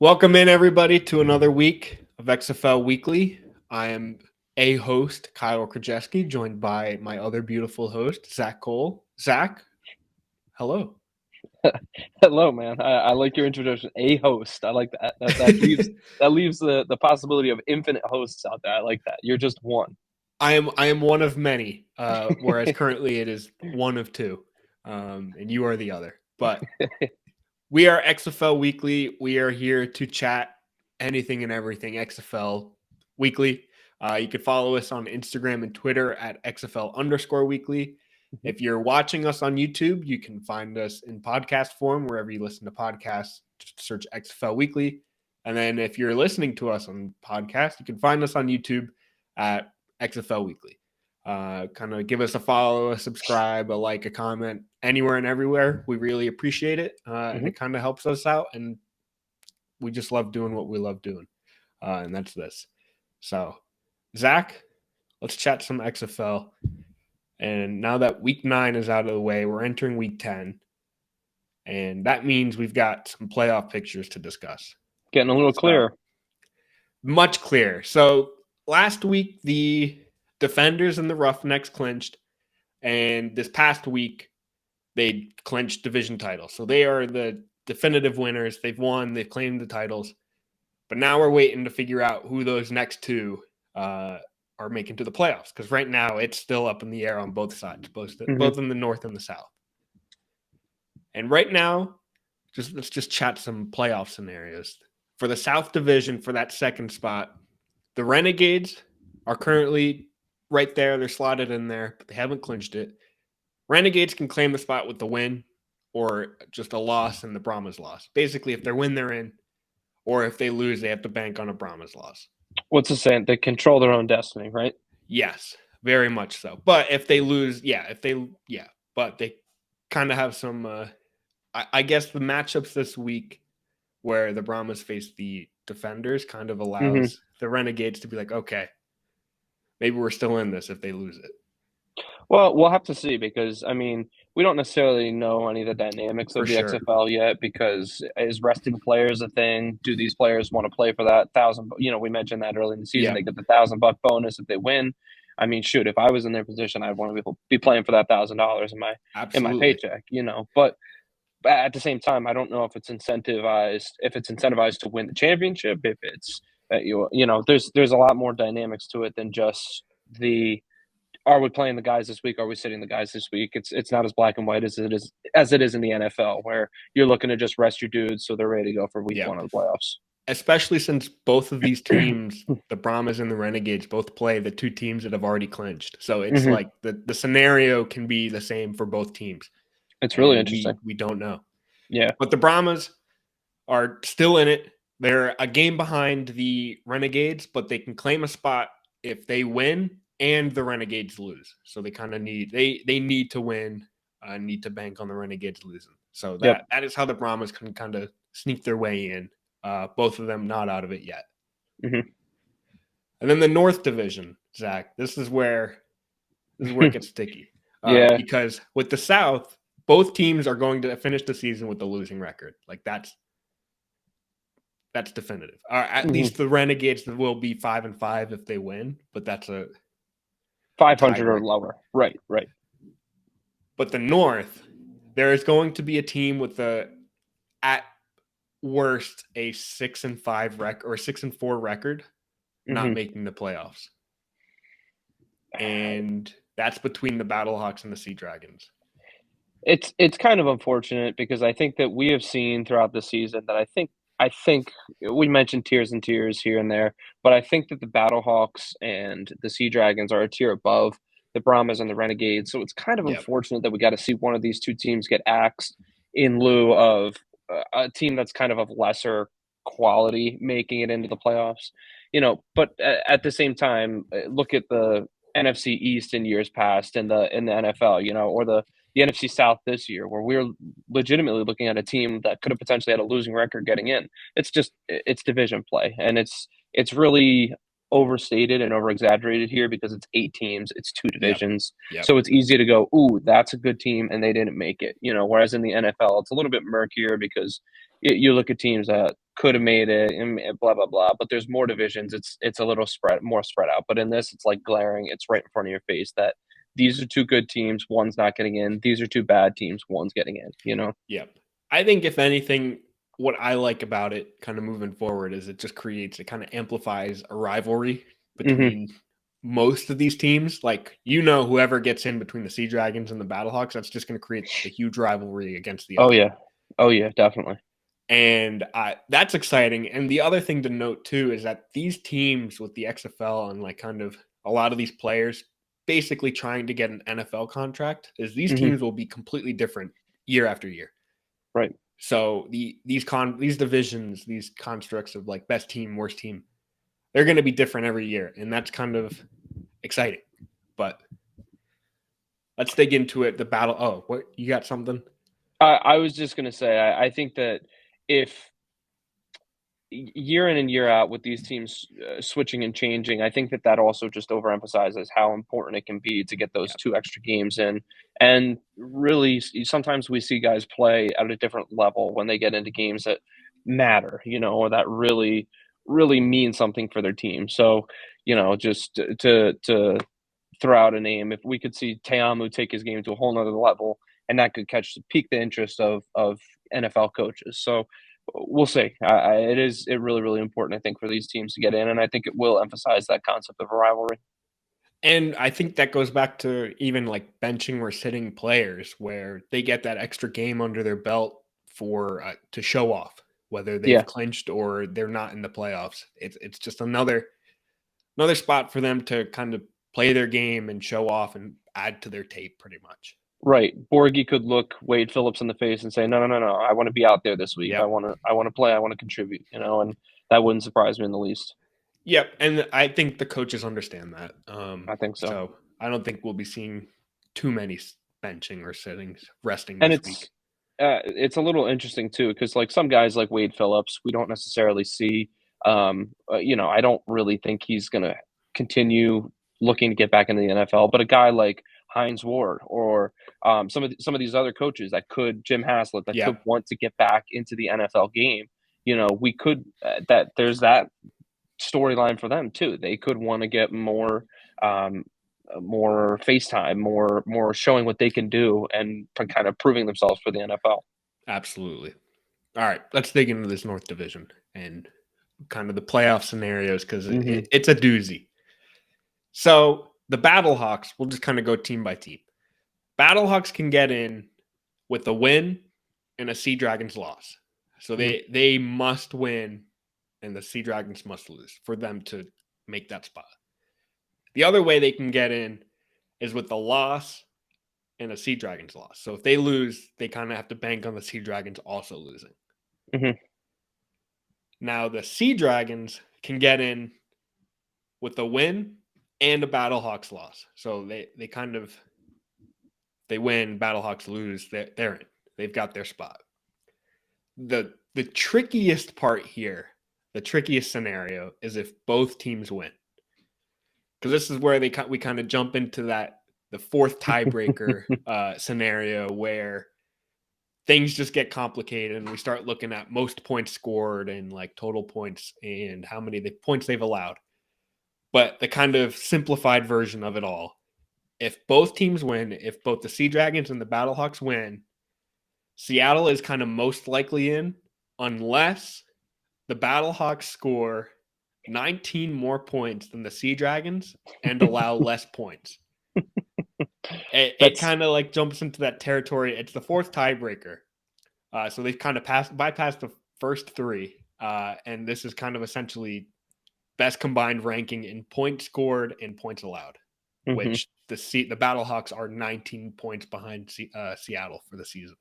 Welcome in, everybody, to another week of XFL Weekly. I am a host, Kyle Krajewski, joined by my other beautiful host, Zach Cole. Zach, hello. Hello, man. I like your introduction. A host. I like that. That leaves the possibility of infinite hosts out there. I like that. You're just one. I am one of many, whereas currently it is one of two, and you are the other. But we are XFL Weekly. We are here to chat anything and everything XFL Weekly. You can follow us on Instagram and Twitter at XFL_weekly. If you're watching us on YouTube, you can find us in podcast form wherever you listen to podcasts. Just search XFL Weekly. And then if you're listening to us on podcast, you can find us on YouTube at XFL Weekly. Kind of give us a follow, a subscribe, a like, a comment, anywhere and everywhere. We really appreciate it. And it kind of helps us out. And we just love doing what we love doing. And that's this. So, Zach, let's chat some XFL. And now that week 9 is out of the way, we're entering week 10. And that means we've got some playoff pictures to discuss. Getting a little clearer. Much clearer. So last week, the Defenders and the Roughnecks clinched. And this past week, they clinched division titles. So they are the definitive winners. They've won. They've claimed the titles. But now we're waiting to figure out who those next two are making to the playoffs, because right now it's still up in the air on both sides, both in the North and the South. And right now, let's just chat some playoff scenarios. For the South Division, for that second spot, the Renegades are currently right there. They're slotted in there, but they haven't clinched it. Renegades can claim the spot with the win or just a loss, and the Brahmas loss. Basically, if they win, they're in, or if they lose, they have to bank on a Brahmas loss. What's the saying? They control their own destiny, right? Yes, very much so. But if they lose, but they kind of have some, I guess the matchups this week where the Brahmas face the Defenders kind of allows the Renegades to be like, okay, maybe we're still in this if they lose it. Well, we'll have to see because, I mean, we don't necessarily know any of the dynamics of the XFL yet because is resting players a thing? Do these players want to play for that $1,000? We mentioned that early in the season. They get the $1,000 bonus if they win. I mean, shoot, if I was in their position, I'd want to be playing for that $1,000 in my paycheck, But at the same time, I don't know if it's incentivized to win the championship. If it's there's a lot more dynamics to it than just are we playing the guys this week? Are we sitting the guys this week? It's not as black and white as it is in the NFL, where you're looking to just rest your dudes so they're ready to go for week 1 of the playoffs. Especially since both of these teams, the Brahmas and the Renegades, both play the two teams that have already clinched. So it's like the scenario can be the same for both teams. It's really interesting. We don't know. Yeah. But the Brahmas are still in it. They're a game behind the Renegades, but they can claim a spot if they win and the Renegades lose. So they kind of need to win, need to bank on the Renegades losing. So that is how the Brahmas can kind of sneak their way in. Both of them not out of it yet. And then the North Division, Zach, this is where it gets sticky. Because with the South, both teams are going to finish the season with a losing record. Like that's definitive. At least the Renegades will be 5-5 if they win, but that's a 500 or lower. Right. But the North, there is going to be a team with at worst a 6-5 record or 6-4 record, not making the playoffs. And that's between the Battlehawks and the Sea Dragons. It's kind of unfortunate because I think that we have seen throughout the season that I think we mentioned tiers and tiers here and there, but I think that the Battlehawks and the Sea Dragons are a tier above the Brahmas and the Renegades. So it's kind of unfortunate that we got to see one of these two teams get axed in lieu of a team that's kind of lesser quality making it into the playoffs. But at the same time, look at the NFC East in years past in the NFL, or the NFC South this year, where we're legitimately looking at a team that could have potentially had a losing record getting in. It's division play, and it's really overstated and over-exaggerated here because it's 8 teams, it's 2 divisions. So it's easy to go, ooh, that's a good team, and they didn't make it. Whereas in the NFL, it's a little bit murkier because you look at teams that could have made it, and blah blah blah. But there's more divisions. It's a little more spread out. But in this, it's like glaring. It's right in front of your face that these are two good teams. One's not getting in. These are two bad teams. One's getting in. You know. Yep. I think if anything, what I like about it kind of moving forward is it just creates, it kind of amplifies a rivalry between most of these teams. Like, whoever gets in between the Sea Dragons and the Battlehawks, that's just going to create a huge rivalry against the other. Oh yeah, definitely. And that's exciting. And the other thing to note too is that these teams with the XFL and like kind of a lot of these players basically trying to get an NFL contract, is these teams will be completely different year after year. Right. So these divisions, these constructs of like best team, worst team, they're going to be different every year, and that's kind of exciting. But let's dig into it. The battle. Oh, what, you got something? I was just going to say, I think that if year in and year out with these teams switching and changing, I think that also just overemphasizes how important it can be to get those 2 extra games in. And really, sometimes we see guys play at a different level when they get into games that matter, or that really, really mean something for their team. So, just to throw out a name, if we could see Teamu take his game to a whole nother level, and that could pique the interest of NFL coaches. So we'll see. It really, really important, I think, for these teams to get in, and I think it will emphasize that concept of a rivalry. And I think that goes back to even like benching or sitting players where they get that extra game under their belt for to show off, whether they've clinched or they're not in the playoffs. It's just another spot for them to kind of play their game and show off and add to their tape pretty much. Right. Borgie could look Wade Phillips in the face and say, no, I want to be out there this week. Yep. I want to play. I want to contribute, and that wouldn't surprise me in the least. Yep. And I think the coaches understand that. I think so. So I don't think we'll be seeing too many benching or resting and this week. It's a little interesting too, because like some guys like Wade Phillips, we don't necessarily see, I don't really think he's going to continue looking to get back into the NFL, but a guy like Hines Ward or some of these other coaches Jim Haslett could want to get back into the NFL game. We could there's that storyline for them too. They could want to get more FaceTime, more showing what they can do and kind of proving themselves for the NFL. Absolutely. All right, let's dig into this North Division and kind of the playoff scenarios because it's a doozy. So the Battlehawks, we'll just kind of go team by team. Battlehawks can get in with a win and a Sea Dragons loss. So they must win and the Sea Dragons must lose for them to make that spot. The other way they can get in is with a loss and a Sea Dragons loss. So if they lose, they kind of have to bank on the Sea Dragons also losing. Now the Sea Dragons can get in with a win and a Battlehawks loss. So they win, Battlehawks lose, they're in. They've got their spot. The trickiest part here, the trickiest scenario is if both teams win. Because this is where we kind of jump into the fourth tiebreaker scenario where things just get complicated and we start looking at most points scored and like total points and how many points they've allowed. But the kind of simplified version of it all, if both teams win, if both the Sea Dragons and the Battlehawks win, Seattle is kind of most likely in unless the Battlehawks score 19 more points than the Sea Dragons and allow less points. It kind of like jumps into that territory. It's the fourth tiebreaker. So they've kind of bypassed the first 3. And this is kind of essentially best combined ranking in points scored and points allowed, which the Battlehawks are 19 points behind Seattle for the season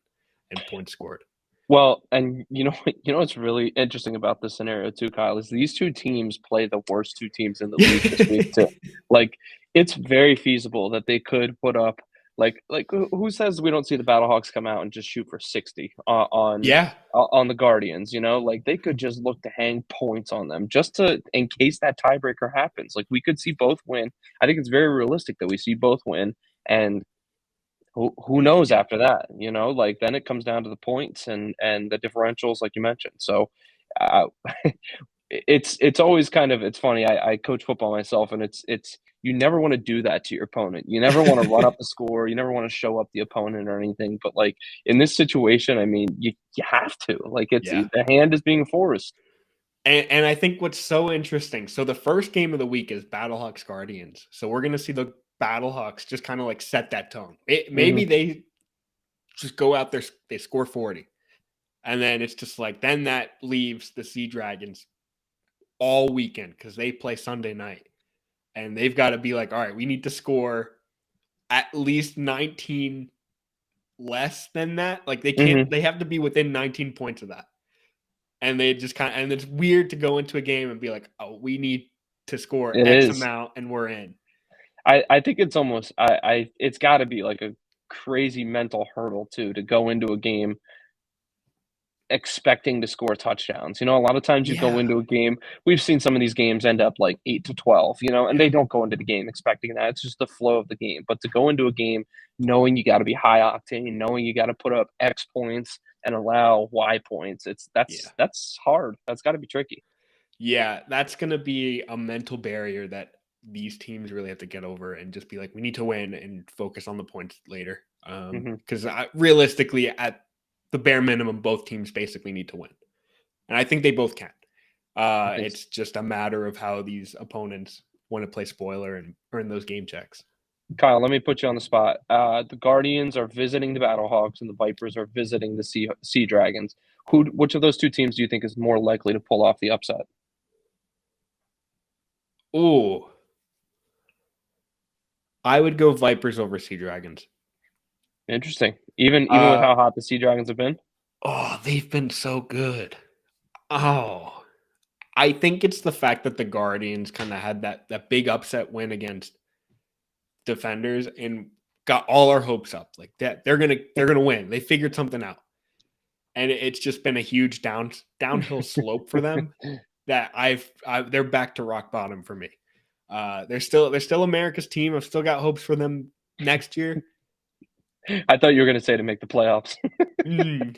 in points scored. Well, and what's really interesting about this scenario too, Kyle, is these two teams play the worst 2 teams in the league this week too. Like, it's very feasible that they could put up like who says we don't see the Battlehawks come out and just shoot for 60 on the Guardians? Like they could just look to hang points on them just in case that tiebreaker happens. Like we could see both win. I think it's very realistic that we see both win, and who knows after that, like then it comes down to the points and the differentials like you mentioned. So uh, it's always it's funny. I coach football myself, and it's you never want to do that to your opponent. You never want to run up the score. You never want to show up the opponent or anything. But like in this situation, I mean, you have to. Like Yeah. the hand is being forced. And I think what's so interesting, so the first game of the week is Battlehawks Guardians. So we're going to see the Battlehawks just kind of like set that tone. Maybe Hmm. they just go out there, they score 40. And then it's just like, then that leaves the Sea Dragons all weekend because they play Sunday night. And they've got to be like, all right, we need to score at least 19 less than that. Like Hmm. they have to be within 19 points of that. And they just and it's weird to go into a game and be like, oh, we need to score It X is. amount and we're in. I think it's almost it's got to be like a crazy mental hurdle too to go into a game expecting to score touchdowns. You know, a lot of times you go Yeah. into a game, we've seen some of these games end up like 8-12, you know, and Yeah. they don't go into the game expecting that. It's just the flow of the game. But to go into a game knowing you got to be high octane, knowing you got to put up X points and allow Y points, Yeah. that's hard. That's got to be tricky. Yeah. That's going to be a mental barrier that these teams really have to get over and just be like, we need to win and focus on the points later. Hmm. Because realistically, at the bare minimum, both teams basically need to win. And I think they both can. I think It's just a matter of how these opponents want to play spoiler and earn those game checks. Kyle, let me put you on the spot. The Guardians are visiting the Battlehawks, and the Vipers are visiting the Sea Dragons. Which of those two teams do you think is more likely to pull off the upset? Oh, I would go Vipers over Sea Dragons. Interesting. Even with Uh, how hot the Sea Dragons have been. oh, they've been so good. Oh, I think it's the fact that the Guardians kind of had that big upset win against Defenders and got all our hopes up. Like that, they're gonna win. They figured something out, and it's just been a huge downhill slope for them. That they're back to rock bottom for me. They're still America's team. I've still got hopes for them next year. I thought you were going to say to make the playoffs. Mm,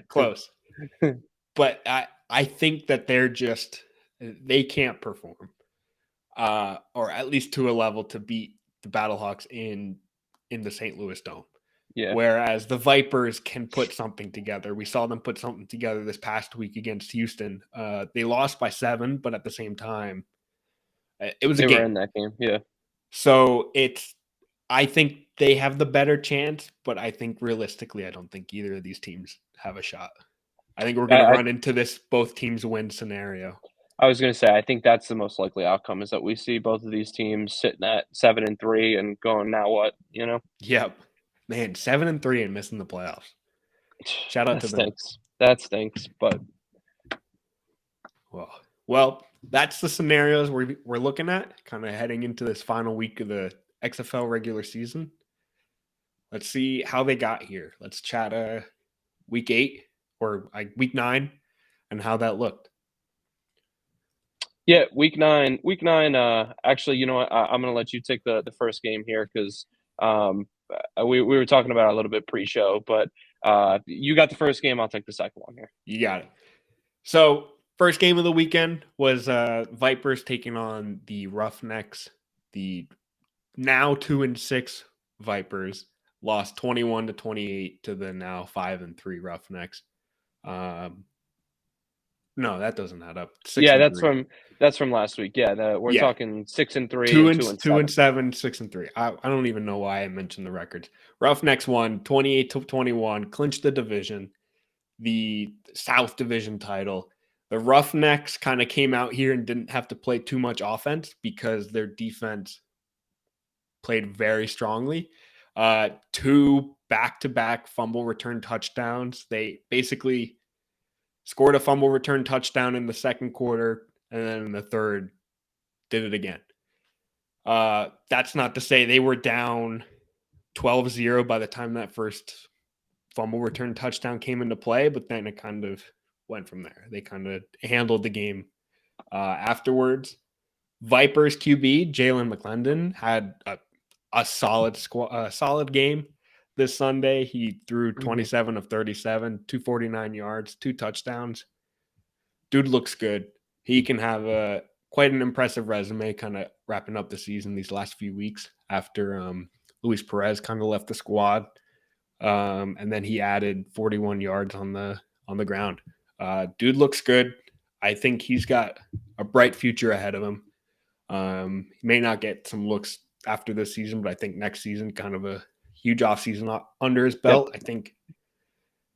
close. But I think that they can't perform, or at least to a level to beat the Battlehawks in the St. Louis Dome. Yeah, Whereas the Vipers can put something together. We saw them put something together this past week against Houston. They lost by 7, but at the same time, it was a they were game. in that game. Yeah, So I think they have the better chance, but I think realistically, I don't think either of these teams have a shot. I think we're going to I, I, run into this both teams win scenario. I was going to say I think that's the most likely outcome is that we see both of these teams sitting at 7-3 and going now what you know Yep. Man, 7-3 and missing the playoffs. Shout out that to them. stinks. That stinks. But Well, that's the scenarios we're looking at, kind of heading into this final week of the XFL regular season. Let's see how they got here. Let's chat week 8 or week 9 and how that looked. yeah, week nine. Actually, you know what? I'm going to let you take the first game here because we were talking about it a little bit pre-show, but you got the first game. I'll take the second one here. You got it. So, first game of the weekend was Vipers taking on the Roughnecks. The now 2-6 Vipers lost 21-28 to the now 5-3 Roughnecks. No, that doesn't add up. Six Yeah, and three. that's from last week. Yeah, we're Yeah, talking 6-3 two and and 2-7. 7, 6-3. I don't even know why I mentioned the records. Roughnecks won 28-21, clinched the division, the South Division title. The Roughnecks kind of came out here and didn't have to play too much offense because their defense played very strongly. 2 back-to-back fumble return touchdowns. They basically scored a fumble return touchdown in the second quarter, and then in the third, did it again. That's not to say they were down 12-0 by the time that first fumble return touchdown came into play, but then it kind of went from there. They kind of handled the game afterwards. Vipers QB Jalen McClendon had a solid game this Sunday. He threw Mhm. 27 of 37, 249 yards, 2 touchdowns. dude looks good. He can have a quite an impressive resume, kind of wrapping up the season these last few weeks after Luis Perez kind of left the squad, and then he added 41 yards on the ground. Dude looks good. I think he's got a bright future ahead of him. He may not get some looks after this season, but I think next season, kind of a huge offseason under his belt. Yep. I think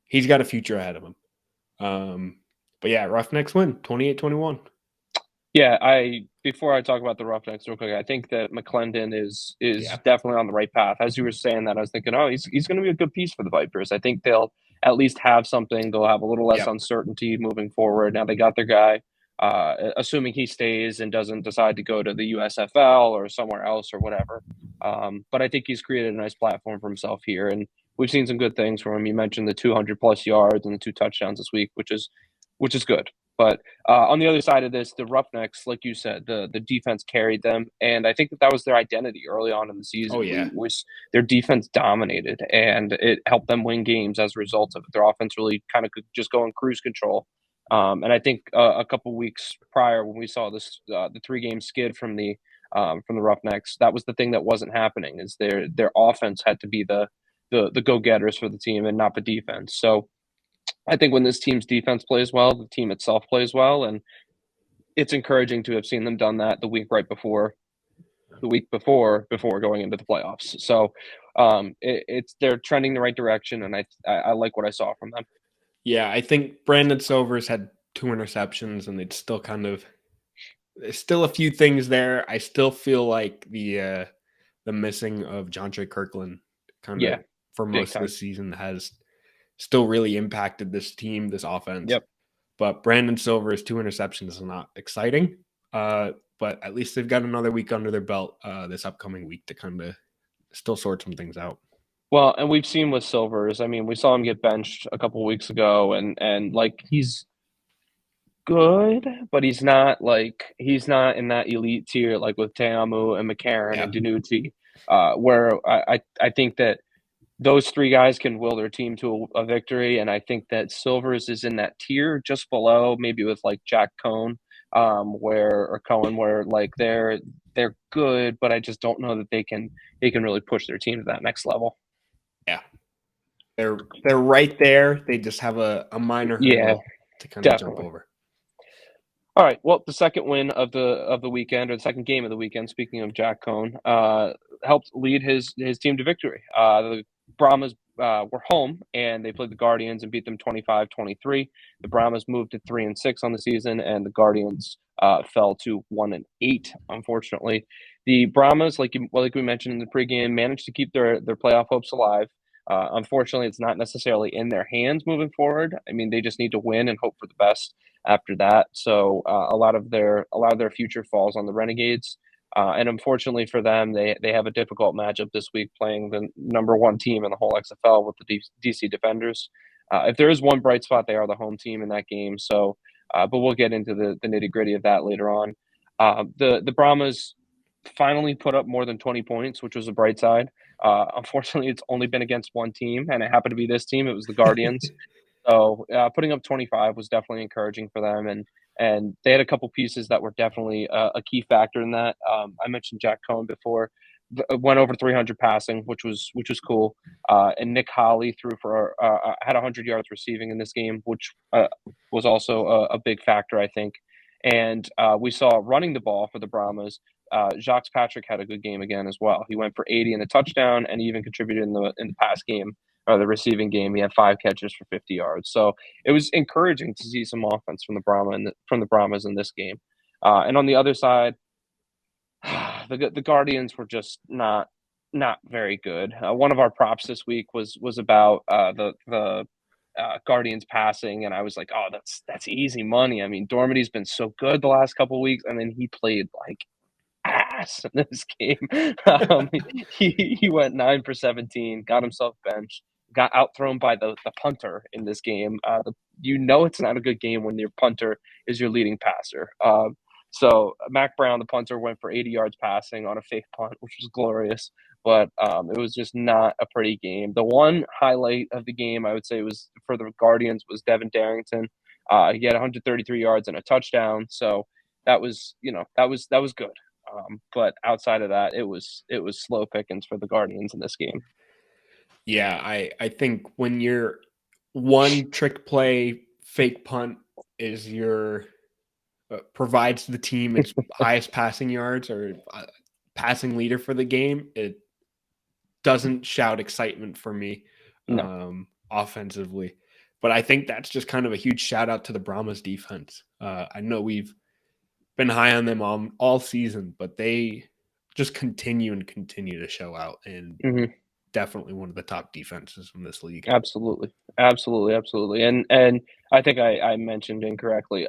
he's got a future ahead of him. But yeah, Roughnecks win 28-21. Yeah, before I talk about the Roughnecks real quick, I think that McClendon is definitely on the right path. As you were saying that, I was thinking, oh, he's going to be a good piece for the Vipers. I think they'll at least have something. They'll have a little less uncertainty moving forward. Now they got their guy, assuming he stays and doesn't decide to go to the USFL or somewhere else or whatever. But I think he's created a nice platform for himself here, and we've seen some good things from him. You mentioned the 200+ yards and the 2 touchdowns this week, which is good. But on the other side of this, the Roughnecks, like you said, the defense carried them, and I think that was their identity early on in the season. Oh, yeah. Their defense dominated, and it helped them win games as a result of it. Their offense really kind of could just go in cruise control. And I think a couple weeks prior, when we saw this the 3-game skid from the Roughnecks, that was the thing that wasn't happening. Is their offense had to be the go-getters for the team and not the defense. So I think when this team's defense plays well, the team itself plays well, and it's encouraging to have seen them done that the week before going into the playoffs. So they're trending the right direction, and I like what I saw from them. Yeah, I think Brandon Silvers had 2 interceptions, and it's still there's still a few things there. I still feel like the missing of Jontre Kirkland for most of the season has still really impacted this team, this offense. Yep. But Brandon Silver's 2 interceptions is not exciting. But at least they've got another week under their belt this upcoming week to kind of still sort some things out. Well, and we've seen with Silvers, I mean, we saw him get benched a couple of weeks ago, and like he's good, but he's not in that elite tier like with Teamu and McCarron and Danucci, where I think that those 3 guys can will their team to a victory, and I think that Silvers is in that tier just below, maybe with like Jack Cohn, where like they're good, but I just don't know that they can really push their team to that next level. Yeah, they're right there. They just have a minor hurdle to kind of jump over. All right. Well, the second win of the weekend, or the second game of the weekend, speaking of Jack Cohn, helped lead his team to victory. The Brahmas were home, and they played the Guardians and beat them 25-23. The Brahmas moved to 3-6 on the season, and the Guardians fell to 1-8. Unfortunately, the Brahmas, like we mentioned in the pregame, managed to keep their playoff hopes alive. Unfortunately, it's not necessarily in their hands moving forward. I mean, they just need to win and hope for the best after that. So a lot of their future falls on the Renegades. And unfortunately for them, they have a difficult matchup this week playing the number 1 team in the whole XFL with the DC Defenders. If there is one bright spot, they are the home team in that game. So, but we'll get into the nitty-gritty of that later on. The Brahmas finally put up more than 20 points, which was a bright side. Unfortunately, it's only been against one team, and it happened to be this team. It was the Guardians. So putting up 25 was definitely encouraging for them, and they had a couple pieces that were definitely a key factor in that. I mentioned Jack Cohn before, went over 300 passing, which was cool. And Nick Holly threw for had 100 yards receiving in this game, which was also a big factor, I think. And we saw running the ball for the Brahmas. Jacques Patrick had a good game again as well. He went for 80 in the touchdown, and he even contributed in the pass game. Or the receiving game, he had 5 catches for 50 yards. So it was encouraging to see some offense from the Brahmas in this game. And on the other side, the Guardians were just not very good. One of our props this week was about the Guardians passing, and I was like, oh, that's easy money. I mean, Dormity's been so good the last couple of weeks, and then he played like ass in this game. He went 9 for 17, got himself benched, got outthrown by the punter in this game. It's not a good game when your punter is your leading passer. So Mac Brown, the punter, went for 80 yards passing on a fake punt, which was glorious. But it was just not a pretty game. The one highlight of the game, I would say, was for the Guardians was Devin Darrington. He had 133 yards and a touchdown, so that was good. But outside of that, it was slow pickings for the Guardians in this game. Yeah, I think when your one trick play fake punt is your provides the team its highest passing yards or passing leader for the game, it doesn't shout excitement for me offensively. But I think that's just kind of a huge shout out to the Brahmas defense. I know we've been high on them all season, but they just continue to show out, and definitely one of the top defenses in this league. Absolutely. And I think I mentioned incorrectly.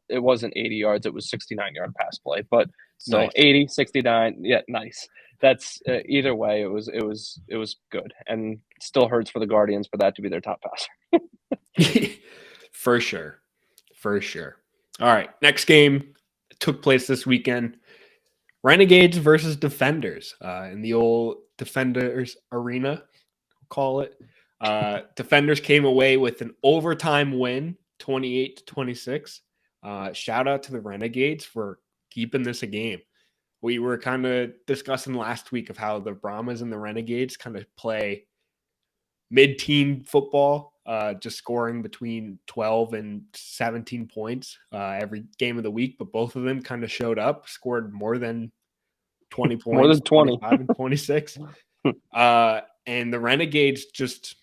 It wasn't 80 yards, it was 69-yard pass play. But still, Nice. 80, 69, yeah, nice. That's either way, it was good, and it still hurts for the Guardians for that to be their top passer. For sure. All right, next game took place this weekend. Renegades versus Defenders in the old Defenders Arena, call it. Defenders came away with an overtime win, 28-26. Shout out to the Renegades for keeping this a game. We were kind of discussing last week of how the Brahmas and the Renegades kind of play mid-teen football, just scoring between 12 and 17 points every game of the week. But both of them kind of showed up, scored more than 20 points, more than 20. 25 and 26. And the Renegades just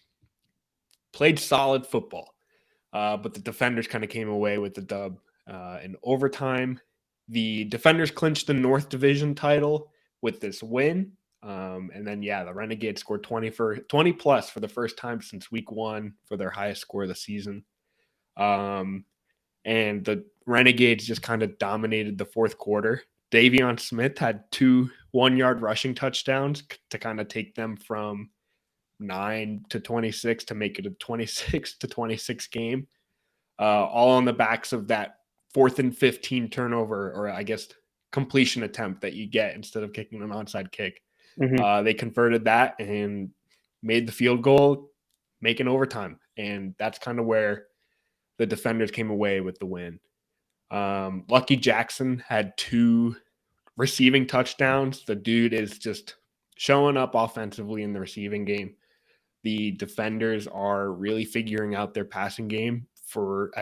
played solid football. But the Defenders kind of came away with the dub in overtime. The Defenders clinched the North Division title with this win. And then, the Renegades scored 20 plus for the first time since week 1 for their highest score of the season. And the Renegades just kind of dominated the fourth quarter. Davion Smith had 2 1-yard rushing touchdowns to kind of take them from 9-26 to make it a 26-26 game. All on the backs of that 4th and 15 turnover, or I guess completion attempt that you get instead of kicking an onside kick. They converted that and made the field goal, making overtime. And that's kind of where the Defenders came away with the win. Lucky Jackson had 2 receiving touchdowns. The dude is just showing up offensively in the receiving game. The Defenders are really figuring out their passing game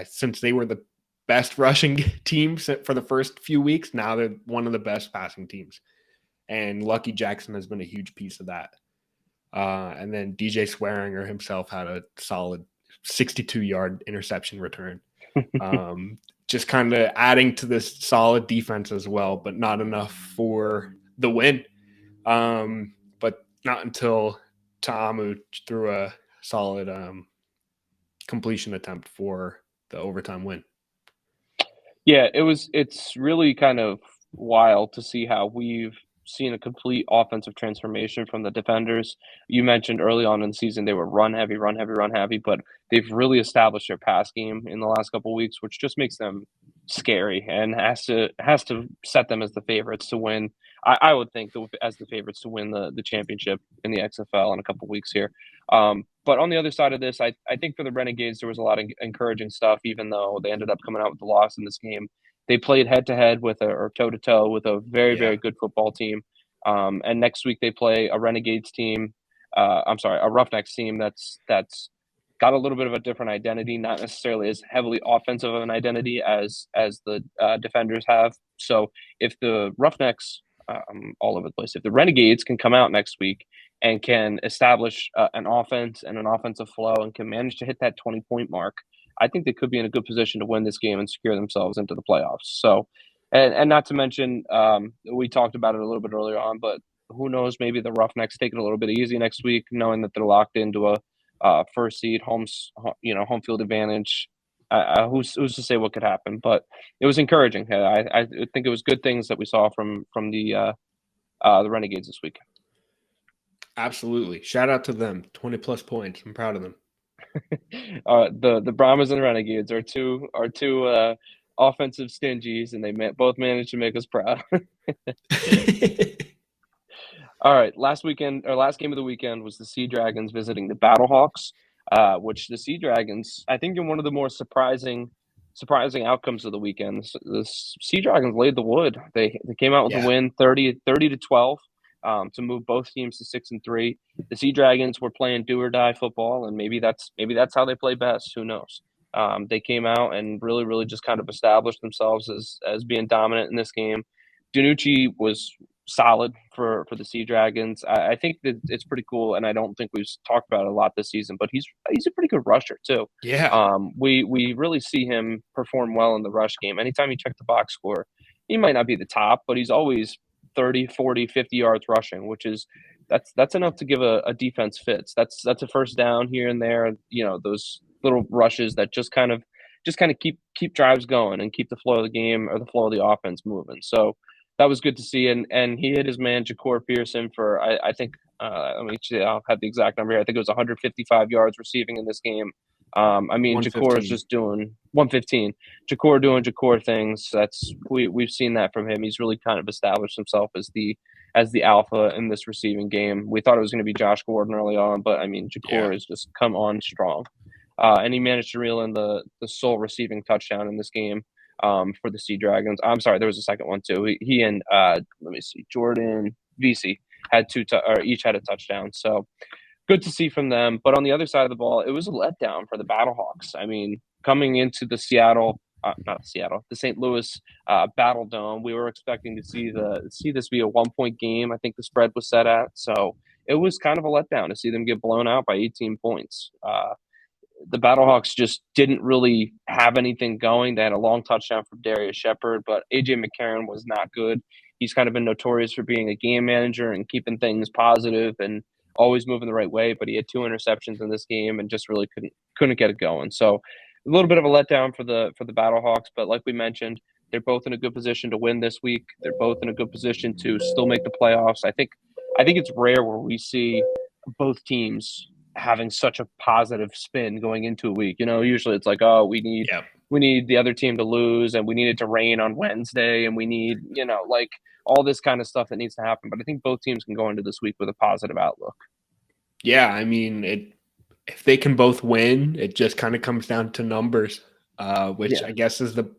since they were the best rushing team for the first few weeks. Now they're one of the best passing teams. And Lucky Jackson has been a huge piece of that. And then DJ Swearinger himself had a solid 62-yard interception return. Just kind of adding to this solid defense as well, but not enough for the win. But not until Ta'amu threw a solid completion attempt for the overtime win. Yeah, it's really kind of wild to see how we've seen a complete offensive transformation from the Defenders. You mentioned early on in the season they were run heavy, but they've really established their pass game in the last couple of weeks, which just makes them scary and has to set them as the favorites to win. I would think as the favorites to win the championship in the XFL in a couple of weeks here. But on the other side of this, I think for the Renegades, there was a lot of encouraging stuff, even though they ended up coming out with the loss in this game. They played head-to-head or toe-to-toe with a very, very good football team. And next week they play a Renegades team. A Roughnecks team that's got a little bit of a different identity, not necessarily as heavily offensive of an identity as the Defenders have. So if the Roughnecks, all over the place, if the Renegades can come out next week and can establish an offense and an offensive flow and can manage to hit that 20-point mark, I think they could be in a good position to win this game and secure themselves into the playoffs. So, and not to mention, we talked about it a little bit earlier on, but who knows, maybe the Roughnecks take it a little bit easy next week, knowing that they're locked into a first seed home field advantage. Who's to say what could happen? But it was encouraging. I think it was good things that we saw from the Renegades this week. Absolutely. Shout out to them. 20 plus points. I'm proud of them. The Brahmas and Renegades are two offensive stingies, and they both managed to make us proud. All right, last game of the weekend was the Sea Dragons visiting the Battlehawks, which the Sea Dragons, I think, in one of the more surprising surprising outcomes of the weekend. The Sea Dragons laid the wood. They came out with a Yeah. win, 30-12, to move both teams to 6-3. The Sea Dragons were playing do or die football, and maybe that's how they play best. Who knows? They came out and really just kind of established themselves as being dominant in this game. Danucci was solid for the Sea Dragons. I think that it's pretty cool, and I don't think we've talked about it a lot this season, but he's a pretty good rusher too. Yeah. We really see him perform well in the rush game. Anytime you check the box score, he might not be the top, but he's always 30, 40, 50 yards rushing, which is that's enough to give a defense fits. That's a first down here and there. You know, those little rushes that just kind of keep drives going and keep the flow of the game or the flow of the offense moving. So that was good to see. And he hit his man Ja'Cour Pearson for I think let me see, I'll have the exact number here. I think it was 155 yards receiving in this game. I mean, Ja'Cour is just doing 115. Ja'Cour doing Ja'Cour things. We've seen that from him. He's really kind of established himself as the alpha in this receiving game. We thought it was going to be Josh Gordon early on, but I mean, Ja'Cour has just come on strong. And he managed to reel in the sole receiving touchdown in this game for the Sea Dragons. I'm sorry, there was a second one too. He and let me see, Jordan VC had each had a touchdown. So good to see from them. But on the other side of the ball, it was a letdown for the Battlehawks. I mean, coming into the the St. Louis Battle Dome, we were expecting to see this be a 1-point game. I think the spread was set at. So it was kind of a letdown to see them get blown out by 18 points. The Battlehawks just didn't really have anything going. They had a long touchdown from Darius Shepard, but AJ McCarron was not good. He's kind of been notorious for being a game manager and keeping things positive and always moving the right way, but he had 2 interceptions in this game and just really couldn't get it going. So a little bit of a letdown for the Battlehawks, but like we mentioned, they're both in a good position to win this week. They're both in a good position to still make the playoffs. I think it's rare where we see both teams having such a positive spin going into a week. You know, usually it's like, oh, we need the other team to lose and we need it to rain on Wednesday and we need, like all this kind of stuff that needs to happen. But I think both teams can go into this week with a positive outlook. Yeah, I mean, if they can both win, it just kind of comes down to numbers, which I guess is the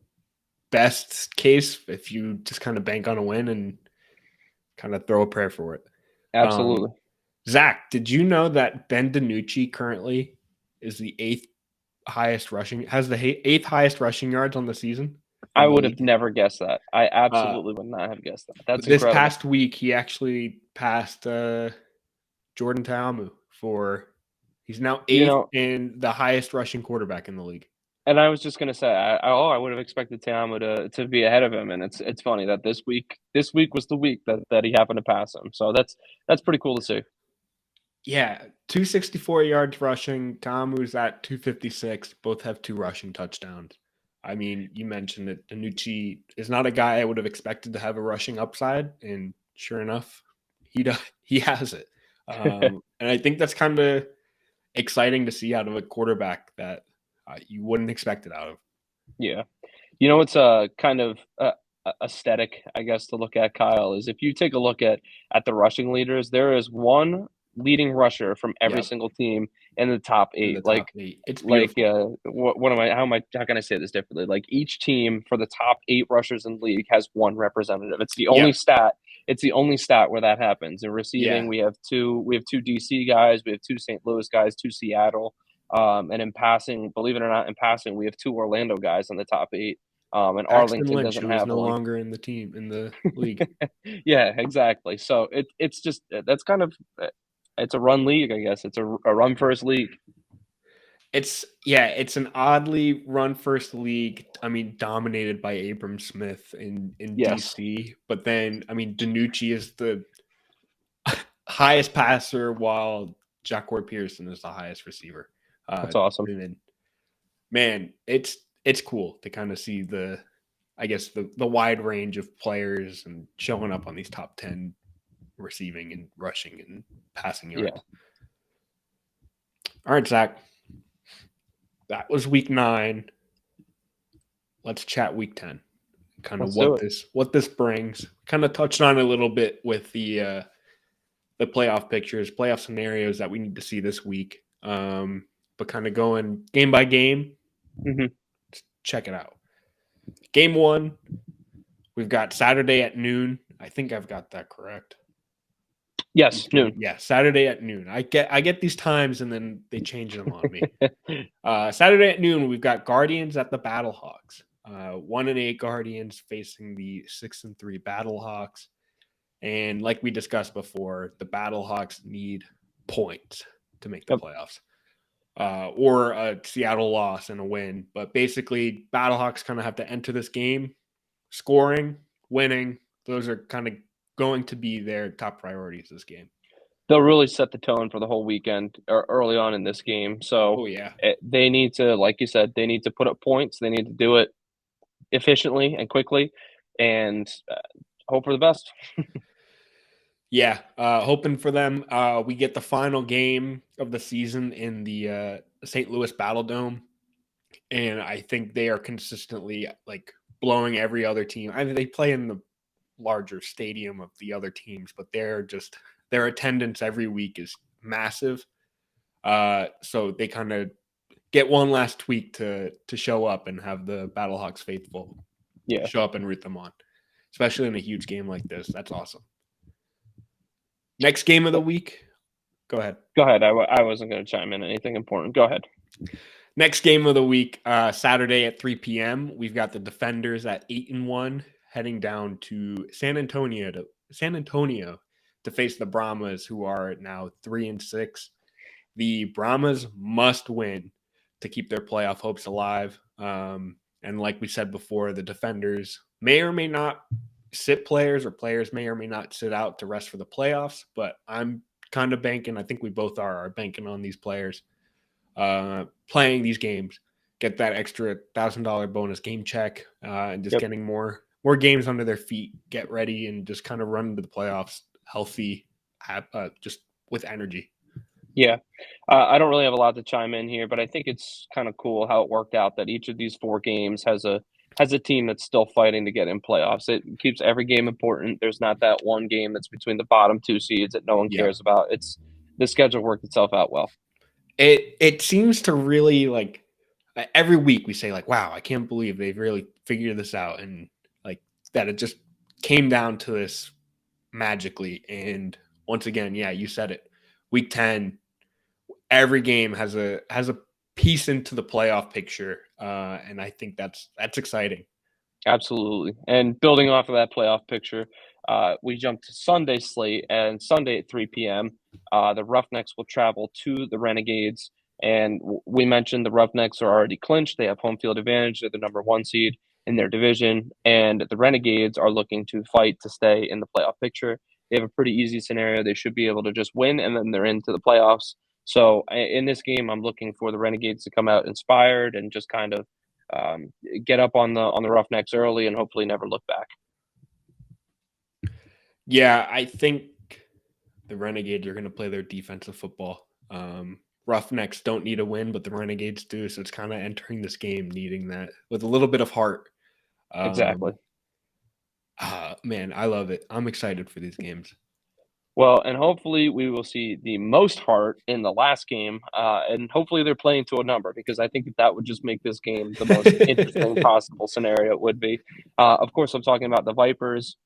best case if you just kind of bank on a win and kind of throw a prayer for it. Absolutely. Zach, did you know that Ben DiNucci currently is the eighth highest rushing yards on the season? I would have never guessed that. I absolutely would not have guessed that. That's this incredible. Past week, he actually passed Jordan Ta'amu he's now eighth in the highest rushing quarterback in the league. And I was just gonna say, I would have expected Ta'amu to be ahead of him, and it's funny that this week was the week that he happened to pass him. So that's pretty cool to see. Yeah, 264 yards rushing. Ta'amu's at 256. Both have 2 rushing touchdowns. I mean, you mentioned it. DiNucci is not a guy I would have expected to have a rushing upside, and sure enough, he has it. And I think that's kind of exciting to see out of a quarterback that you wouldn't expect it out of. Yeah. It's kind of aesthetic, I guess, to look at, Kyle, is if you take a look at the rushing leaders, there is one leading rusher from every single team in the top 8. It's beautiful. How can I say this differently? Like each team for the top 8 rushers in the league has one representative. It's the only stat. It's the only stat where that happens. In receiving, we have two DC guys, we have 2 St. Louis guys, 2 Seattle. And in passing, believe it or not, we have 2 Orlando guys in the top 8. And Paxton Arlington Lynch, doesn't who is have no one. longer in the league. Yeah, exactly. So it's just that's kind of it's a run league, I guess. It's a run first league. It's an oddly run first league. I mean, dominated by Abram Smith in DC, but then I mean, DiNucci is the highest passer while Ja'Cour Pearson is the highest receiver. That's awesome. And man, it's cool to kind of see the wide range of players and showing up on these top 10 receiving and rushing and passing yards. Yeah. All right, Zach. That was week 9. Let's chat week 10. Kind of what this brings. Kind of touched on a little bit with the playoff pictures, playoff scenarios that we need to see this week. But kind of going game by game. Mm-hmm. check it out. Game 1, we've got Saturday at noon. I think I've got that correct. Yes, noon. Yeah, Saturday at noon. I get these times and then they change them on me. Saturday at noon, we've got Guardians at the Battlehawks. 1-8 Guardians facing the 6-3 Battlehawks. And like we discussed before, the Battlehawks need points to make the playoffs. Or a Seattle loss and a win. But basically, Battlehawks kind of have to enter this game scoring, winning. Those are kind of going to be their top priorities this game. They'll really set the tone for the whole weekend or early on in this game. So they need to, like you said, they need to put up points. They need to do it efficiently and quickly, and hope for the best. Yeah, hoping for them. We get the final game of the season in the St. Louis Battle Dome, and I think they are consistently like blowing every other team. I mean, they play in the larger stadium of the other teams, but their attendance every week is massive. So they kind of get one last tweak to show up and have the Battlehawks faithful show up and root them on, especially in a huge game like this. That's awesome. Next game of the week. Go ahead. Go ahead. I wasn't going to chime in anything important. Go ahead. Next game of the week, Saturday at 3 p.m. We've got the Defenders at 8-1 heading down to San Antonio to face the Brahmas, who are now 3-6. The Brahmas must win to keep their playoff hopes alive. And like we said before, the Defenders may or may not sit players, or players may or may not sit out to rest for the playoffs, but I'm kind of banking, I think we both are banking on these players playing these games, get that extra $1,000 bonus game check, and just getting more games under their feet, get ready, and just kind of run into the playoffs healthy, just with energy. Yeah. I don't really have a lot to chime in here, but I think it's kind of cool how it worked out that each of these 4 games has a team that's still fighting to get in playoffs. It keeps every game important. There's not that one game that's between the bottom 2 seeds that no one cares about. It's the schedule worked itself out well. It seems to really, like, every week we say, like, wow, I can't believe they've really figured this out, and like that it just came down to this magically. And once again, yeah, you said it. Week 10, every game has a piece into the playoff picture, and I think that's exciting. Absolutely. And building off of that playoff picture, we jump to Sunday slate, and Sunday at 3 p.m., the Roughnecks will travel to the Renegades. And we mentioned the Roughnecks are already clinched. They have home field advantage. They're the number 1 seed in their division. And the Renegades are looking to fight to stay in the playoff picture. They have a pretty easy scenario. They should be able to just win, and then they're into the playoffs. So in this game, I'm looking for the Renegades to come out inspired and just kind of get up on the Roughnecks early and hopefully never look back. Yeah, I think the Renegades are going to play their defensive football. Roughnecks don't need a win, but the Renegades do, so it's kind of entering this game needing that with a little bit of heart. Exactly. Man, I love it. I'm excited for these games. Well, and hopefully we will see the most heart in the last game, and hopefully they're playing to a number, because I think that would just make this game the most interesting possible scenario it would be. Of course, I'm talking about the Vipers,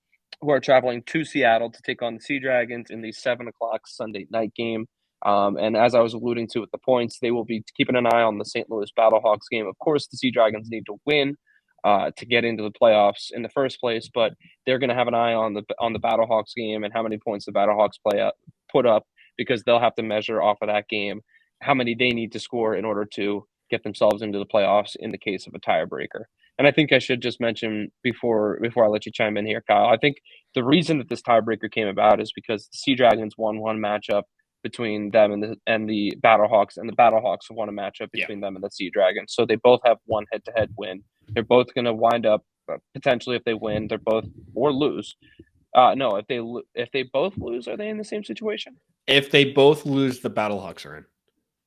who are traveling to Seattle to take on the Sea Dragons in the 7 o'clock Sunday night game. And as I was alluding to with the points, they will be keeping an eye on the St. Louis Battlehawks game. Of course, the Sea Dragons need to win to get into the playoffs in the first place, but they're going to have an eye on the Battlehawks game and how many points the Battlehawks put up, because they'll have to measure off of that game how many they need to score in order to get themselves into the playoffs in the case of a tiebreaker. And I think I should just mention before I let you chime in here, Kyle, I think the reason that this tiebreaker came about is because the Sea Dragons won one matchup between them and the Battlehawks, and the Battlehawks won a matchup between them and the Sea Dragons. So they both have one head-to-head win. They're both going to wind up potentially, if they win, they're both, or lose. No, if they both lose, are they in the same situation? If they both lose, the Battlehawks are in.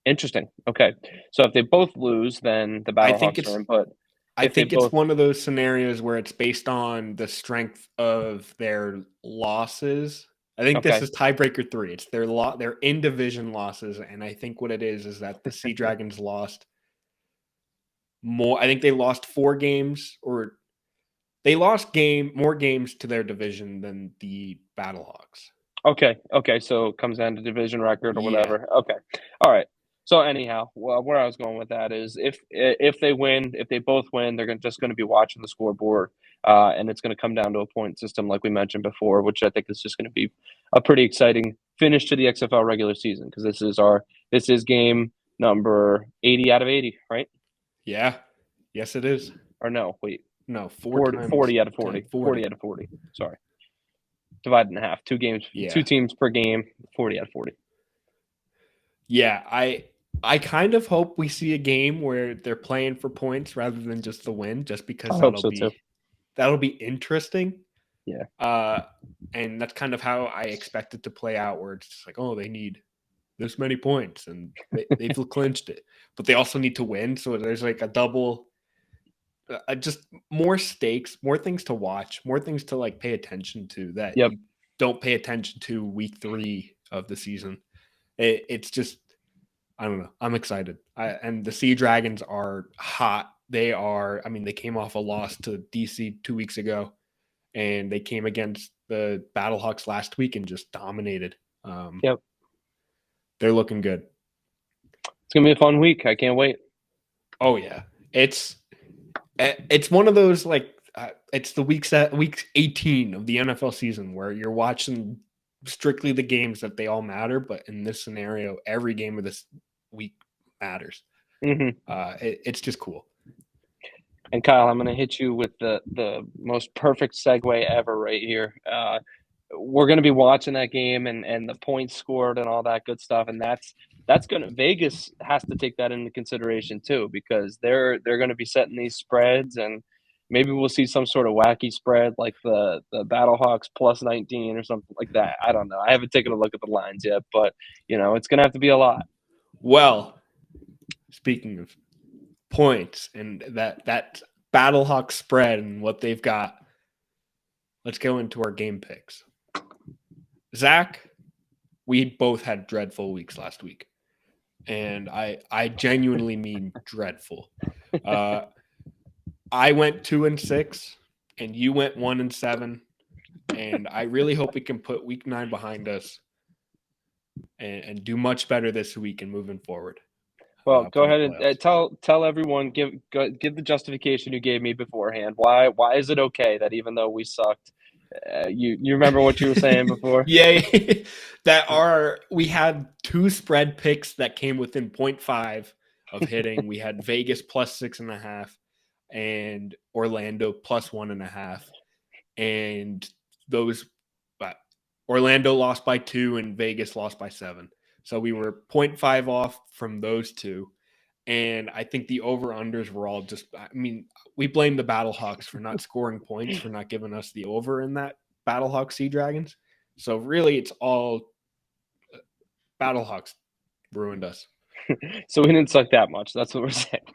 Interesting. Okay, so if they both lose, then the Battlehawks are in. But I think it's one of those scenarios where it's based on the strength of their losses. I think this is tiebreaker 3. It's their in division losses, and I think what it is that the Sea Dragons lost more. I think they lost 4 games, or they lost more games to their division than the Battlehawks. Okay. So it comes down to division record or Yeah. whatever. Okay. All right. So anyhow, well, where I was going with that is if they win, if they both win, they're just going to be watching the scoreboard, and it's going to come down to a point system like we mentioned before, which I think is just going to be a pretty exciting finish to the XFL regular season because this is game number 80 out of 80, right? Yeah. Yes, it is. Or no, wait, No, 40 out of 40. 10, 40 out of 40. Sorry. Divided in half. 2 games, Yeah. 2 teams per game, 40 out of 40. Yeah, I kind of hope we see a game where they're playing for points rather than just the win, just because I hope so too. that'll be interesting. Yeah. And that's kind of how I expect it to play out, where it's just like, oh, they need this many points and they've clinched it, but they also need to win. So there's like a double, just more stakes, more things to watch, more things to like pay attention to that Yep. you don't pay attention to week 3 of the season. It's just, I don't know. I'm excited. And the Sea Dragons are hot. They came off a loss to DC 2 weeks ago, and they came against the Battlehawks last week and just dominated. Yep. They're looking good. It's going to be a fun week. I can't wait. Oh yeah. It's one of those it's the week 18 of the NFL season where you're watching strictly the games that they all matter, but in this scenario, every game of this week matters. Mm-hmm. It's just cool. And Kyle, I'm going to hit you with the most perfect segue ever right here. We're going to be watching that game and the points scored and all that good stuff, and that's going to Vegas has to take that into consideration too, because they're going to be setting these spreads, and maybe we'll see some sort of wacky spread like the Battlehawks plus 19 or something like that. I don't know. I haven't taken a look at the lines yet, but it's going to have to be a lot. Well, speaking of points and that Battlehawks spread and what they've got, let's go into our game picks. Zach, we both had dreadful weeks last week, and I genuinely mean dreadful. I went 2-6, and you went 1-7, and I really hope we can put week 9 behind us and do much better this week and moving forward. Well, go ahead and tell everyone, give the justification you gave me beforehand. Why is it okay that even though we sucked, you remember what you were saying before? Yeah, we had 2 spread picks that came within 0.5 of hitting. We had Vegas plus 6.5 and Orlando plus 1.5, and those Orlando lost by 2 and Vegas lost by 7. So we were 0.5 off from those 2. And I think the over-unders were all just, we blame the Battlehawks for not scoring points, for not giving us the over in that Battlehawks Sea Dragons. So really it's all Battlehawks ruined us. So we didn't suck that much. That's what we're saying.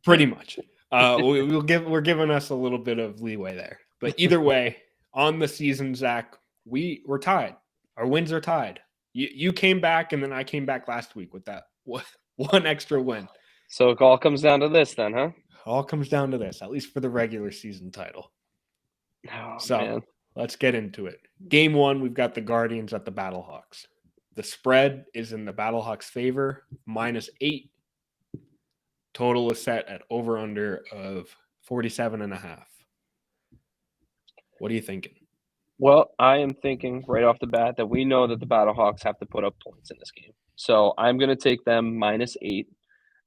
Pretty much. We're giving us a little bit of leeway there. But either way, on the season, Zach, we're tied. Our wins are tied. You came back, and then I came back last week with that one extra win. So it all comes down to this then, huh? All comes down to this, at least for the regular season title. Oh, so man. Let's get into it. Game 1, we've got the Guardians at the Battlehawks. The spread is in the Battlehawks' favor, -8. Total is set at over-under of 47.5. What are you thinking? Well, I am thinking right off the bat that we know that the Battlehawks have to put up points in this game. So I'm going to take them -8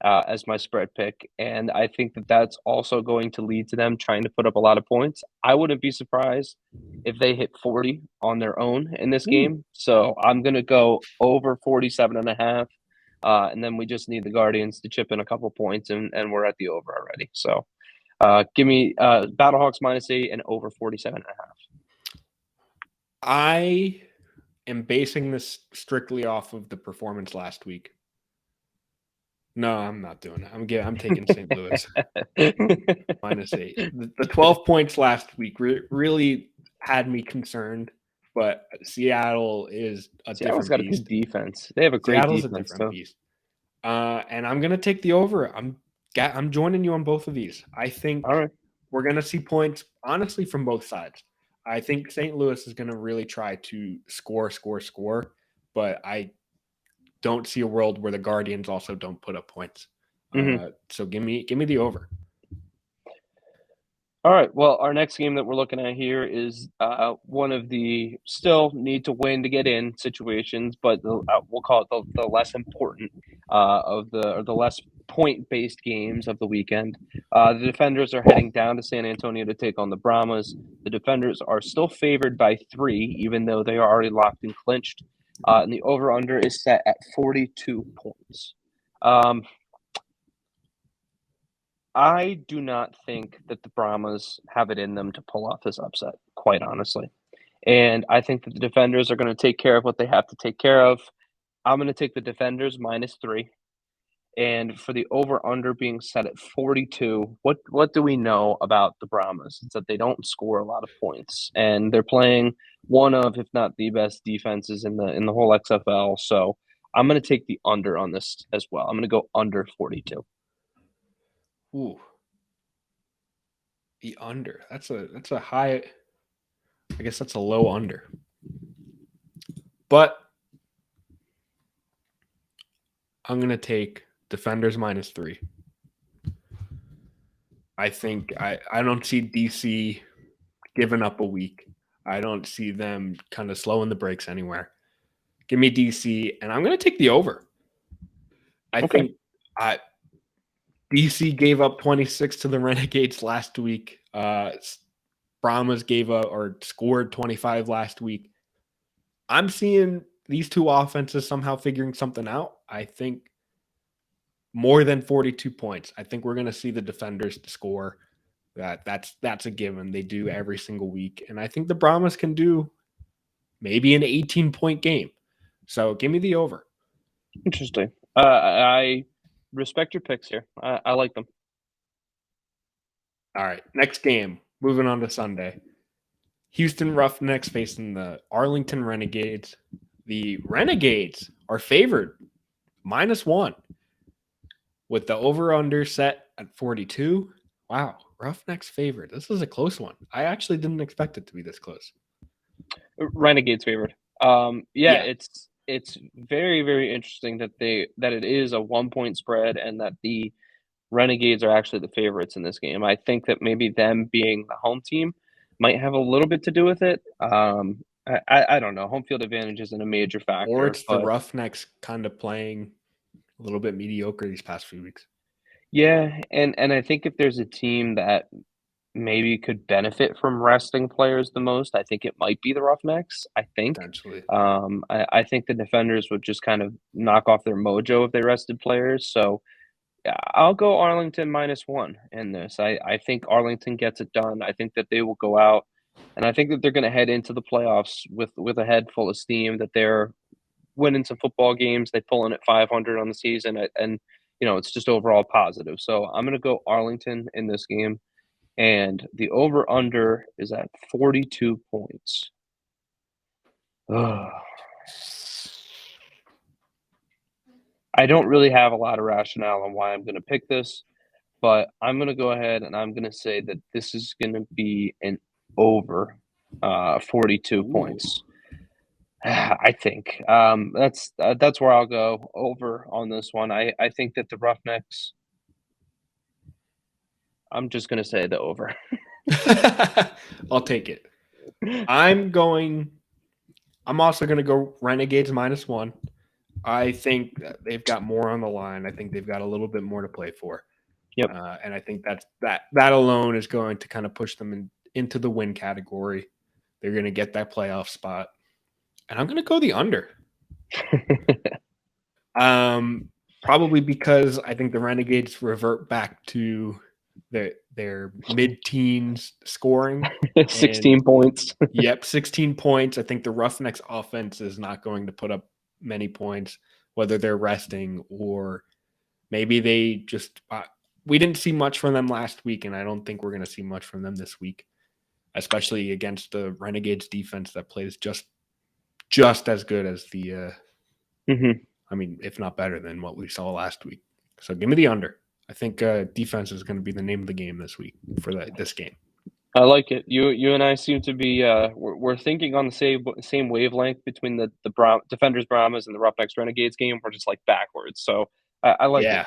as my spread pick. And I think that that's also going to lead to them trying to put up a lot of points. I wouldn't be surprised if they hit 40 on their own in this game. So I'm going to go over 47.5. And then we just need the Guardians to chip in a couple points, and we're at the over already. So give me Battlehawks -8 and over 47.5. I am basing this strictly off of the performance last week. No, I'm not doing it. I'm taking St. Louis -8. The 12 points last week really had me concerned, but Seattle is Seattle's got different beast. a good defense. They have a great Seattle's defense, a different beast. And I'm going to take the over. I'm joining you on both of these. I think All right. we're going to see points, honestly, from both sides. I think St. Louis is going to really try to score, but I don't see a world where the Guardians also don't put up points. Mm-hmm. So give me the over. All right. Well, our next game that we're looking at here is one of the still need to win to get in situations, but we'll call it the less important of the less point-based games of the weekend. The Defenders are heading down to San Antonio to take on the Brahmas. The Defenders are still favored by 3, even though they are already locked and clinched. And the over/under is set at 42 points. I do not think that the Brahmas have it in them to pull off this upset, quite honestly. And I think that the Defenders are going to take care of what they have to take care of. I'm going to take the Defenders -3. And for the over/under being set at 42, what do we know about the Brahmas? It's that they don't score a lot of points, and they're playing one of, if not the best defenses in the whole XFL. So I'm going to take the under on this as well. I'm going to go under 42. Ooh. The under. That's a high. I guess that's a low under. But I'm going to take Defenders -3. I think I don't see DC giving up a week. I don't see them kind of slowing the brakes anywhere. Give me DC, and I'm going to take the over. I think DC gave up 26 to the Renegades last week. Brahmas gave up or scored 25 last week. I'm seeing these two offenses somehow figuring something out. I think more than 42 points. I think we're going to see the Defenders score. That's a given. They do every single week. And I think the Brahmas can do maybe an 18-point game. So give me the over. Interesting. I respect your picks here. I like them. All right. Next game. Moving on to Sunday. Houston Roughnecks facing the Arlington Renegades. The Renegades are favored -1 with the over-under set at 42. Wow. Roughnecks favored. This is a close one. I actually didn't expect it to be this close. Renegades favored. It's very, very interesting that it is a 1-point spread and that the Renegades are actually the favorites in this game. I think that maybe them being the home team might have a little bit to do with it. I don't know. Home field advantage isn't a major factor. Or it's the Roughnecks kind of playing a little bit mediocre these past few weeks. Yeah, and I think if there's a team that maybe could benefit from resting players the most, I think it might be the Roughnecks. I think. Potentially. I think the Defenders would just kind of knock off their mojo if they rested players. So I'll go Arlington -1 in this. I think Arlington gets it done. I think that they will go out, and I think that they're going to head into the playoffs with a head full of steam. That they're winning some football games. They pull in at 500 on the season, and it's just overall positive. So I'm going to go Arlington in this game, and the over/under is at 42 points. Ugh. I don't really have a lot of rationale on why I'm going to pick this, but I'm going to go ahead and I'm going to say that this is going to be an over 42 points. I think that's where I'll go over on this one. I think that the Roughnecks. I'm just going to say the over. I'll take it. I'm also going to go Renegades -1. I think they've got more on the line. I think they've got a little bit more to play for. Yep. And I think that alone is going to kind of push them into the win category. They're going to get that playoff spot. And I'm going to go the under. Probably because I think the Renegades revert back to their mid-teens scoring. 16 points. Yep, 16 points. I think the Roughnecks offense is not going to put up many points, whether they're resting or maybe they just we didn't see much from them last week, and I don't think we're going to see much from them this week, especially against the Renegades defense that plays just as good as the I mean, if not better than what we saw last week. So give me the under. I think defense is going to be the name of the game this week for this game. I like it. You and I seem to be we're thinking on the same wavelength between the defenders Brahmas and the Roughnecks Renegades game. We're just like backwards. So I like it.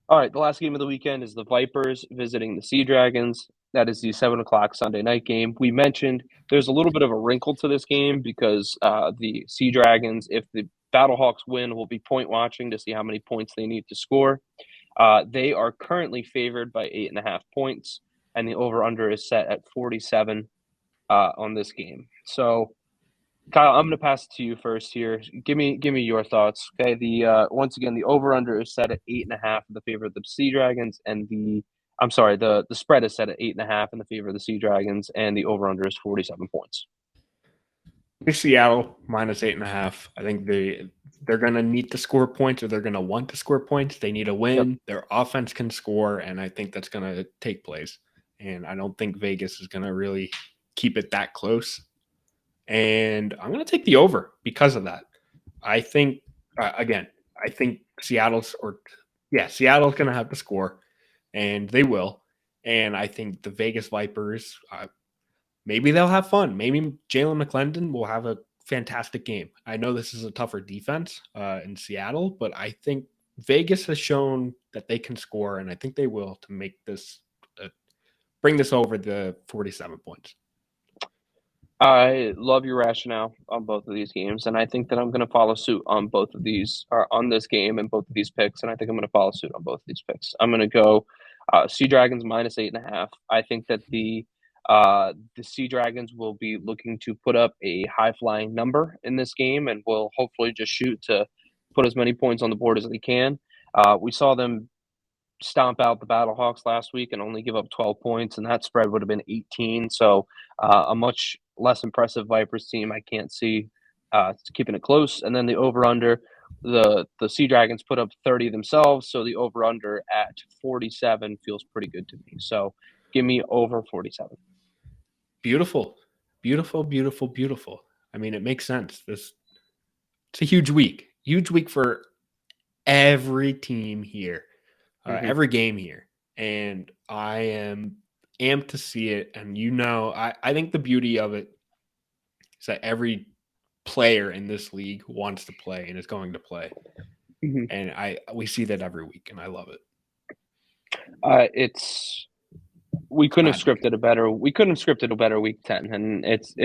All right, the last game of the weekend is the Vipers visiting the Sea Dragons. That is the 7 o'clock Sunday night game. We mentioned there's a little bit of a wrinkle to this game because the Sea Dragons, if the Battlehawks win, will be point watching to see how many points they need to score. They are currently favored by 8.5 points, and the over/under is set at 47 on this game. So, Kyle, I'm going to pass it to you first here. Give me your thoughts. Okay, once again, the over/under is set at 8.5 in the favor of the Sea Dragons, and the spread is set at 8.5 in the favor of the Sea Dragons, and the over/under is 47 points. Seattle minus 8.5. I think they're going to need to score points, or they're going to want to score points. They need a win. Yep. Their offense can score, and I think that's going to take place. And I don't think Vegas is going to really keep it that close. And I'm going to take the over because of that. I think, I think Seattle's going to have to score, and they will. And I think the Vegas Vipers, maybe they'll have fun. Maybe Jalen McClendon will have a fantastic game. I know this is a tougher defense in Seattle, but I think Vegas has shown that they can score, and I think they will to make this bring this over the 47 points. I love your rationale on both of these games, and I think that I'm going to follow suit on both of these, on this game and both of these picks, and I think I'm going to follow suit on both of these picks. I'm going to go Sea Dragons minus 8.5. I think that the Sea Dragons will be looking to put up a high-flying number in this game, and will hopefully just shoot to put as many points on the board as they can. We saw them stomp out the Battlehawks last week and only give up 12 points, and that spread would have been 18. So a much less impressive Vipers team I can't see keeping it close. And then the over-under, the Sea Dragons put up 30 themselves, so the over-under at 47 feels pretty good to me. So give me over 47. Beautiful. Beautiful, beautiful, beautiful. I mean, it makes sense. It's a huge week. Huge week for every team here. Every game here, and I am amped to see it. And I think the beauty of it is that every player in this league wants to play and is going to play, and we see that every week, and I love it. We couldn't have scripted a better. We couldn't have scripted a better week 10, and it's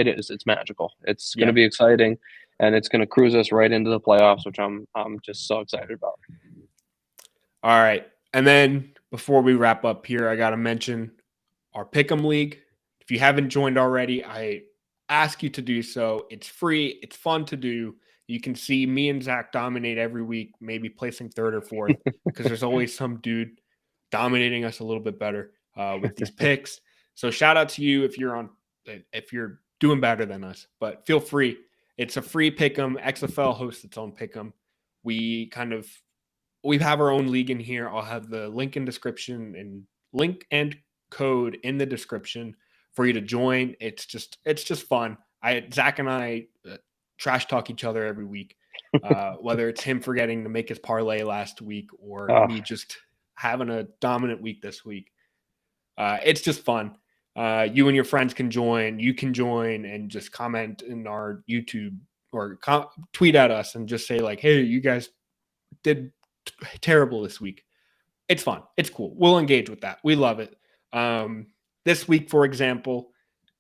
magical. It's going to be exciting, and it's going to cruise us right into the playoffs, which I'm just so excited about. All right. And then before we wrap up here, I got to mention our Pick'Em League. If you haven't joined already, I ask you to do so. It's free. It's fun to do. You can see me and Zach dominate every week, maybe placing third or fourth, because there's always some dude dominating us a little bit better with these picks. So shout out to you if you're doing better than us, but feel free. It's a free Pick'Em. XFL hosts its own Pick'Em. We have our own league in here. I'll have the link and code in the description for you to join. It's just fun. Zach and I trash talk each other every week, whether it's him forgetting to make his parlay last week or me just having a dominant week this week. It's just fun. You and your friends can join. You can join and just comment in our YouTube or tweet at us and just say like, hey, you guys did terrible this week. It's fun. It's cool. We'll engage with that. We love it. This week, for example,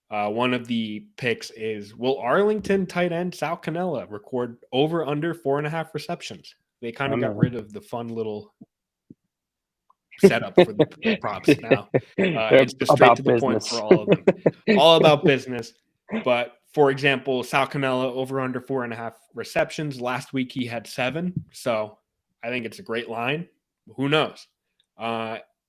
one of the picks is, will Arlington tight end Sal Cannella record over under 4.5 receptions? They kind of got rid of the fun little setup for the props now. It's just straight to the point for all of them. All about business. But for example, Sal Cannella over under 4.5 receptions. Last week he had 7. So I think it's a great line. Who knows?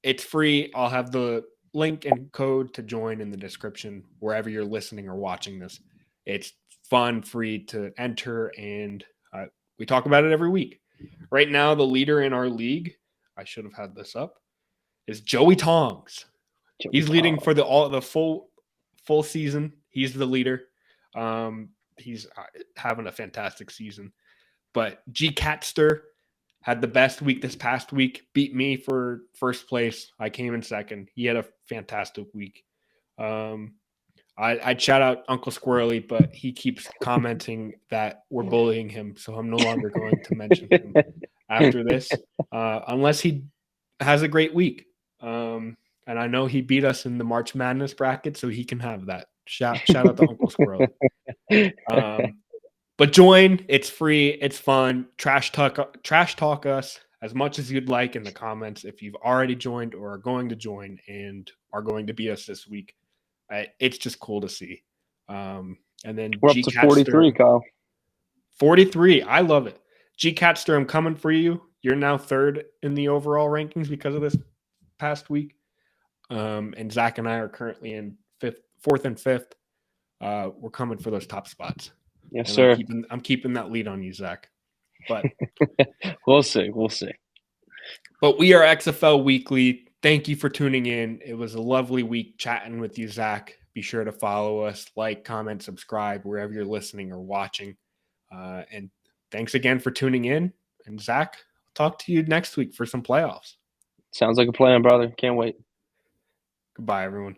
It's free. I'll have the link and code to join in the description wherever you're listening or watching this. It's fun, free to enter, and we talk about it every week. Right now, the leader in our league, I should have had this up, is Joey Tongs. He's leading for the full season. He's the leader. He's having a fantastic season. But G. Catster had the best week this past week, beat me for first place. I came in second. He had a fantastic week. I'd shout out Uncle Squirrely, but he keeps commenting that we're bullying him, so I'm no longer going to mention him after this, unless he has a great week. And I know he beat us in the March Madness bracket, so he can have that. Shout out to Uncle Squirrely. But join, it's free, it's fun. Trash talk us as much as you'd like in the comments if you've already joined or are going to join and are going to beat us this week. It's just cool to see. And then we're up to 43, Kyle. 43. I love it. G Catster, I'm coming for you. You're now third in the overall rankings because of this past week. And Zach and I are currently in fourth and fifth. We're coming for those top spots. Yes, and sir. I'm keeping that lead on you, Zach. But we'll see. But we are XFL Weekly. Thank you for tuning in. It was a lovely week chatting with you, Zach. Be sure to follow us, like, comment, subscribe wherever you're listening or watching. And thanks again for tuning in. And Zach, I'll talk to you next week for some playoffs. Sounds like a plan, brother. Can't wait. Goodbye, everyone.